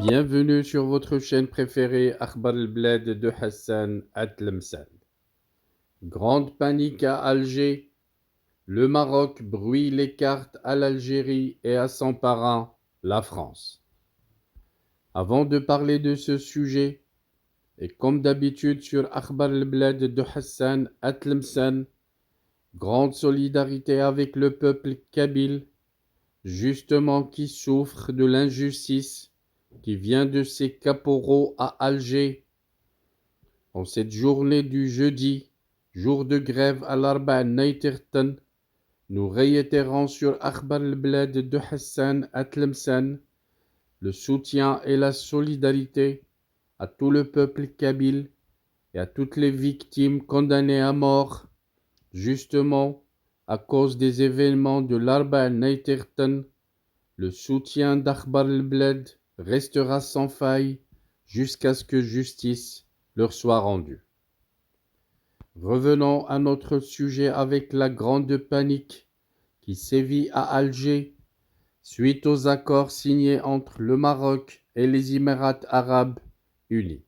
Bienvenue sur votre chaîne préférée Akhbar al-Bled de Hassan Atlemsan. Grande panique à Alger. Le Maroc brouille les cartes à l'Algérie et à son parrain, la France. Avant de parler de ce sujet, et comme d'habitude sur Akhbar al-Bled de Hassan Atlemsan, grande solidarité avec le peuple kabyle, justement qui souffre de l'injustice qui vient de ces caporaux à Alger. En cette journée du jeudi, jour de grève à l'Arba Naïtirtan, nous réitérons sur Akhbar al-Bled de Hassan Atlemsan le soutien et la solidarité à tout le peuple kabyle et à toutes les victimes condamnées à mort, justement à cause des événements de l'Arba Naïtirtan. Le soutien d'Akhbar al-Bled restera sans faille jusqu'à ce que justice leur soit rendue. Revenons à notre sujet avec la grande panique qui sévit à Alger suite aux accords signés entre le Maroc et les Émirats arabes unis.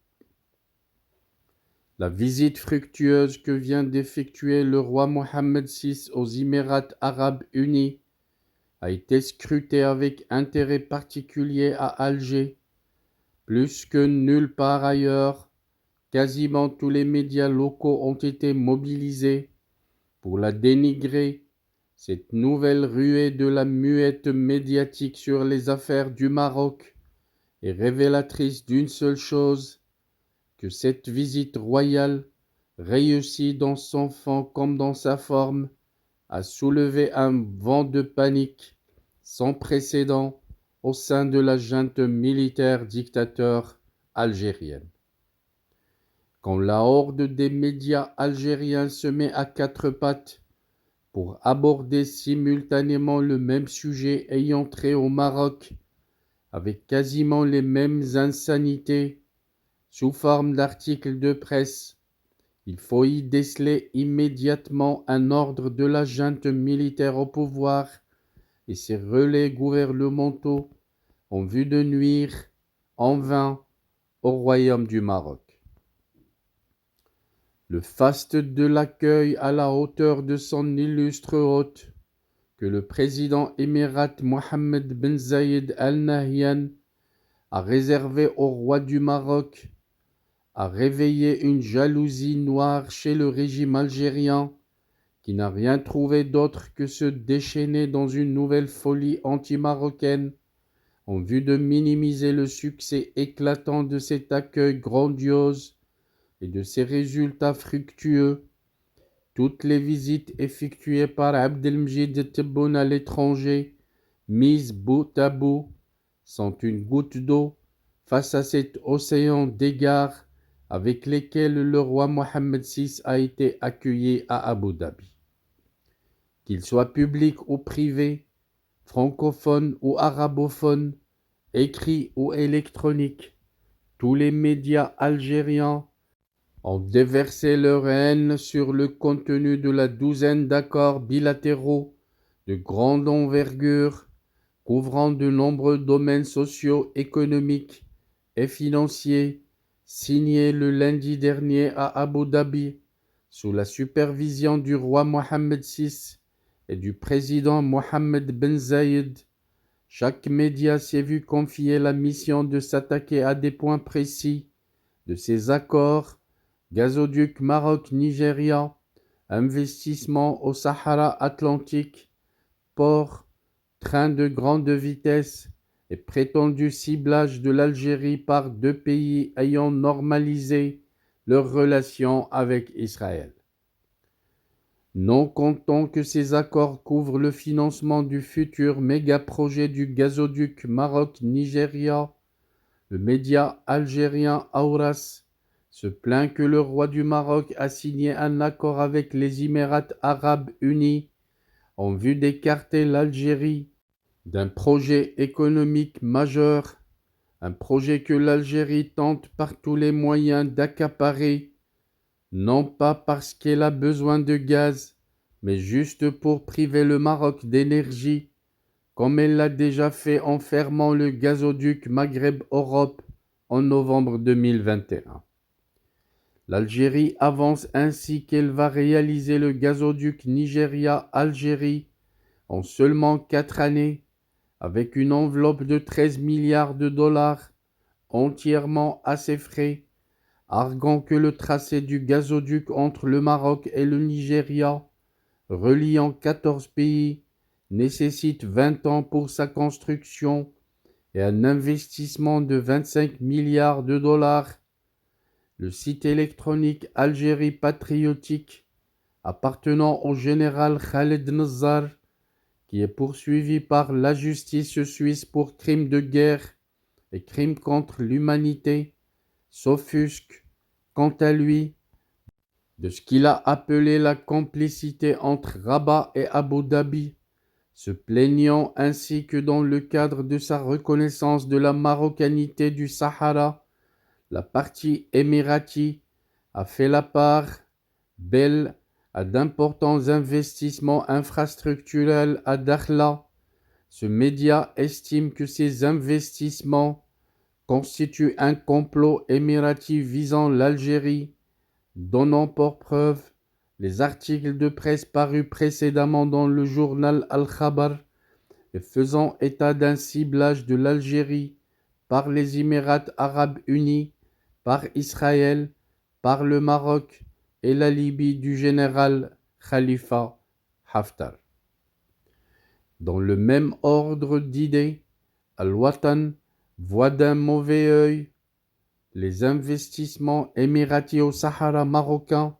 La visite fructueuse que vient d'effectuer le roi Mohammed VI aux Émirats arabes unis a été scrutée avec intérêt particulier à Alger. Plus que nulle part ailleurs, quasiment tous les médias locaux ont été mobilisés pour la dénigrer. Cette nouvelle ruée de la muette médiatique sur les affaires du Maroc est révélatrice d'une seule chose, que cette visite royale, réussie dans son fond comme dans sa forme, a soulevé un vent de panique sans précédent au sein de la junte militaire dictateur algérienne. Quand la horde des médias algériens se met à quatre pattes pour aborder simultanément le même sujet ayant trait au Maroc, avec quasiment les mêmes insanités, sous forme d'articles de presse, il faut y déceler immédiatement un ordre de la junte militaire au pouvoir et ses relais gouvernementaux en vue de nuire en vain au royaume du Maroc. Le faste de l'accueil à la hauteur de son illustre hôte que le président émirat Mohammed Ben Zayed Al Nahyan a réservé au roi du Maroc a réveillé une jalousie noire chez le régime algérien qui n'a rien trouvé d'autre que se déchaîner dans une nouvelle folie anti-marocaine en vue de minimiser le succès éclatant de cet accueil grandiose et de ses résultats fructueux. Toutes les visites effectuées par Abdelmjid Tebboune à l'étranger, mises bout à bout, sont une goutte d'eau face à cet océan d'égards avec lesquels le roi Mohammed VI a été accueilli à Abu Dhabi. Qu'il soit public ou privé, francophone ou arabophone, écrit ou électronique, tous les médias algériens ont déversé leur haine sur le contenu de la douzaine d'accords bilatéraux de grande envergure couvrant de nombreux domaines sociaux, économiques et financiers signés le lundi dernier à Abu Dhabi sous la supervision du roi Mohammed VI et du président Mohammed Ben Zayed. Chaque média s'est vu confier la mission de s'attaquer à des points précis de ces accords: gazoduc Maroc-Nigeria, investissement au Sahara Atlantique, port, train de grande vitesse et prétendu ciblage de l'Algérie par deux pays ayant normalisé leurs relations avec Israël. Non content que ces accords couvrent le financement du futur méga-projet du gazoduc Maroc-Nigeria, le média algérien Aouras se plaint que le roi du Maroc a signé un accord avec les Émirats arabes unis en vue d'écarter l'Algérie d'un projet économique majeur, un projet que l'Algérie tente par tous les moyens d'accaparer, non pas parce qu'elle a besoin de gaz, mais juste pour priver le Maroc d'énergie, comme elle l'a déjà fait en fermant le gazoduc Maghreb-Europe en novembre 2021. L'Algérie avance ainsi qu'elle va réaliser le gazoduc Nigeria-Algérie en seulement 4 années, avec une enveloppe de 13 milliards de dollars entièrement à ses frais, arguant que le tracé du gazoduc entre le Maroc et le Nigeria, reliant 14 pays, nécessite 20 ans pour sa construction et un investissement de 25 milliards de dollars. Le site électronique Algérie patriotique, appartenant au général Khaled Nazzar, qui est poursuivi par la justice suisse pour crimes de guerre et crimes contre l'humanité, s'offusque, quant à lui, de ce qu'il a appelé la complicité entre Rabat et Abu Dhabi, se plaignant ainsi que dans le cadre de sa reconnaissance de la marocanité du Sahara, la partie émiratie a fait la part belle à d'importants investissements infrastructurels à Dakhla. Ce média estime que ces investissements constituent un complot émirati visant l'Algérie, donnant pour preuve les articles de presse parus précédemment dans le journal Al-Khabar et faisant état d'un ciblage de l'Algérie par les Émirats arabes unis, par Israël, par le Maroc et la Libye du général Khalifa Haftar. Dans le même ordre d'idées, Al-Watan voit d'un mauvais œil les investissements émiratis au Sahara marocain,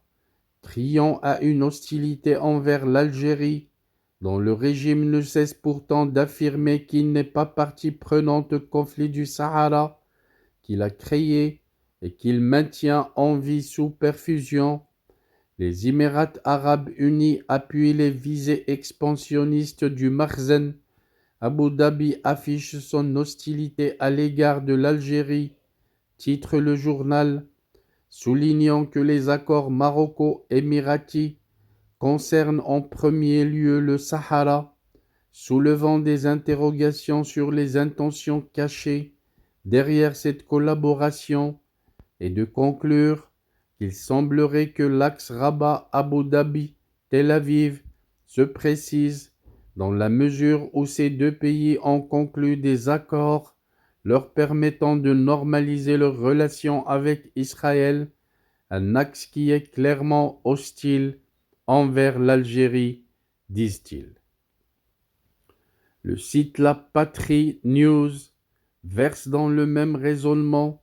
criant à une hostilité envers l'Algérie, dont le régime ne cesse pourtant d'affirmer qu'il n'est pas partie prenante au conflit du Sahara, qu'il a créé et qu'il maintient en vie sous perfusion. Les Émirats arabes unis appuient les visées expansionnistes du Makhzen. Abu Dhabi affiche son hostilité à l'égard de l'Algérie, titre le journal, soulignant que les accords maroco-émiratis concernent en premier lieu le Sahara, soulevant des interrogations sur les intentions cachées derrière cette collaboration, et de conclure qu'il semblerait que l'axe Rabat-Abu Dhabi-Tel Aviv se précise dans la mesure où ces deux pays ont conclu des accords leur permettant de normaliser leurs relations avec Israël, un axe qui est clairement hostile envers l'Algérie, disent-ils. Le site La Patrie News verse dans le même raisonnement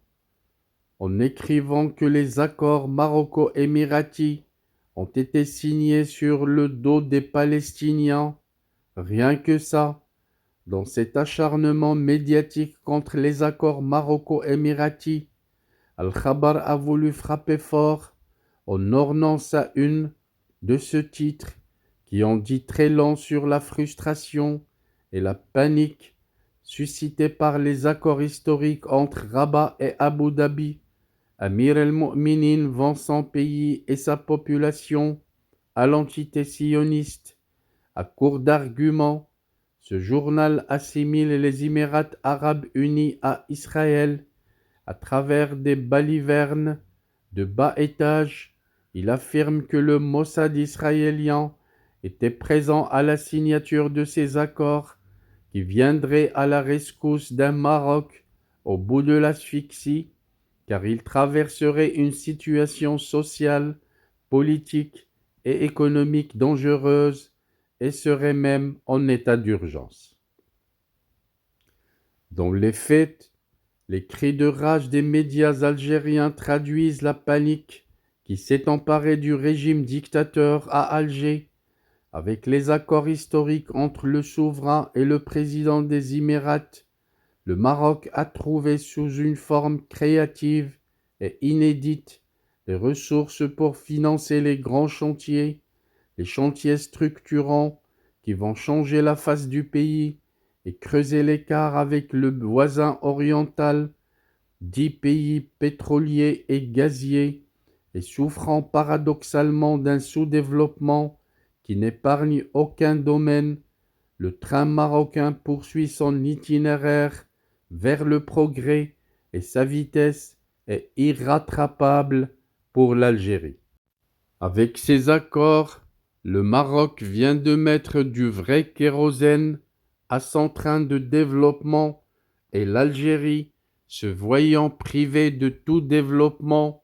en écrivant que les accords maroco-émiratis ont été signés sur le dos des Palestiniens. Rien que ça, dans cet acharnement médiatique contre les accords maroco-émiratis, Al-Khabar a voulu frapper fort en ornant sa une de ce titre qui en dit très long sur la frustration et la panique suscitée par les accords historiques entre Rabat et Abu Dhabi. Amir el-Mu'minin vend son pays et sa population à l'entité sioniste. À court d'arguments, ce journal assimile les Émirats arabes unis à Israël. À travers des balivernes de bas étage, il affirme que le Mossad israélien était présent à la signature de ces accords qui viendraient à la rescousse d'un Maroc au bout de l'asphyxie, car il traverserait une situation sociale, politique et économique dangereuse et serait même en état d'urgence. Dans les faits, les cris de rage des médias algériens traduisent la panique qui s'est emparée du régime dictateur à Alger, avec les accords historiques entre le souverain et le président des Émirats. Le Maroc a trouvé sous une forme créative et inédite les ressources pour financer les grands chantiers, les chantiers structurants qui vont changer la face du pays et creuser l'écart avec le voisin oriental, 10 pays pétroliers et gaziers, et souffrant paradoxalement d'un sous-développement qui n'épargne aucun domaine. le train marocain poursuit son itinéraire vers le progrès et sa vitesse est irrattrapable pour l'Algérie. Avec ces accords, le Maroc vient de mettre du vrai kérosène à son train de développement et l'Algérie, se voyant privée de tout développement,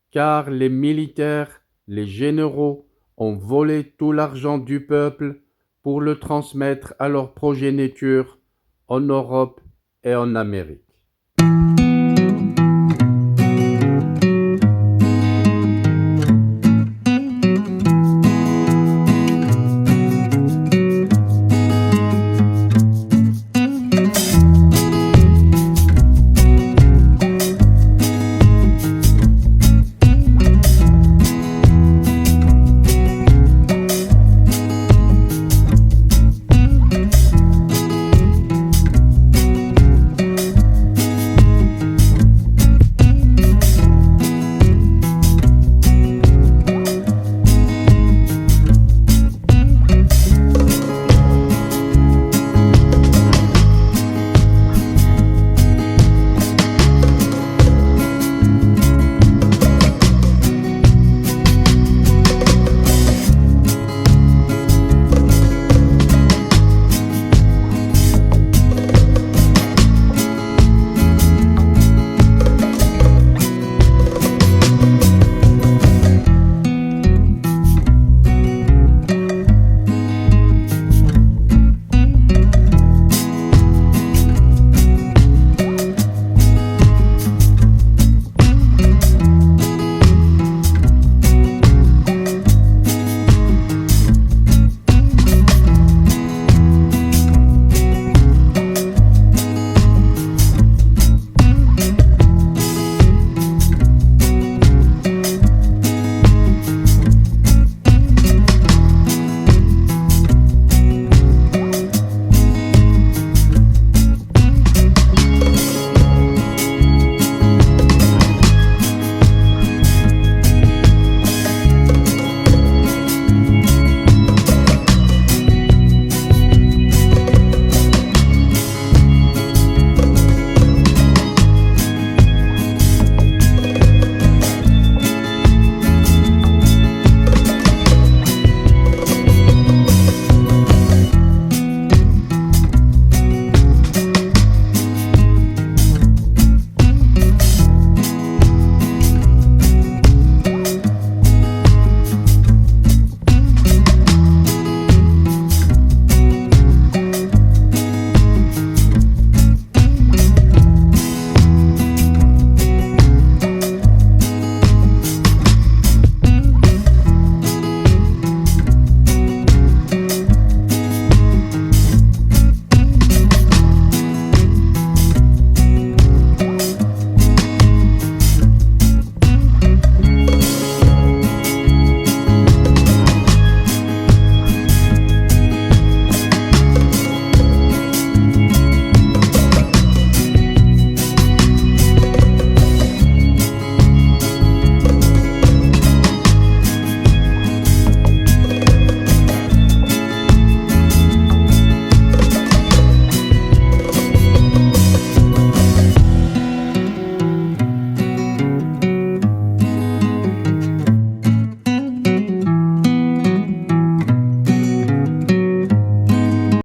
car les militaires, les généraux ont volé tout l'argent du peuple pour le transmettre à leur progéniture en Europe et en Amérique.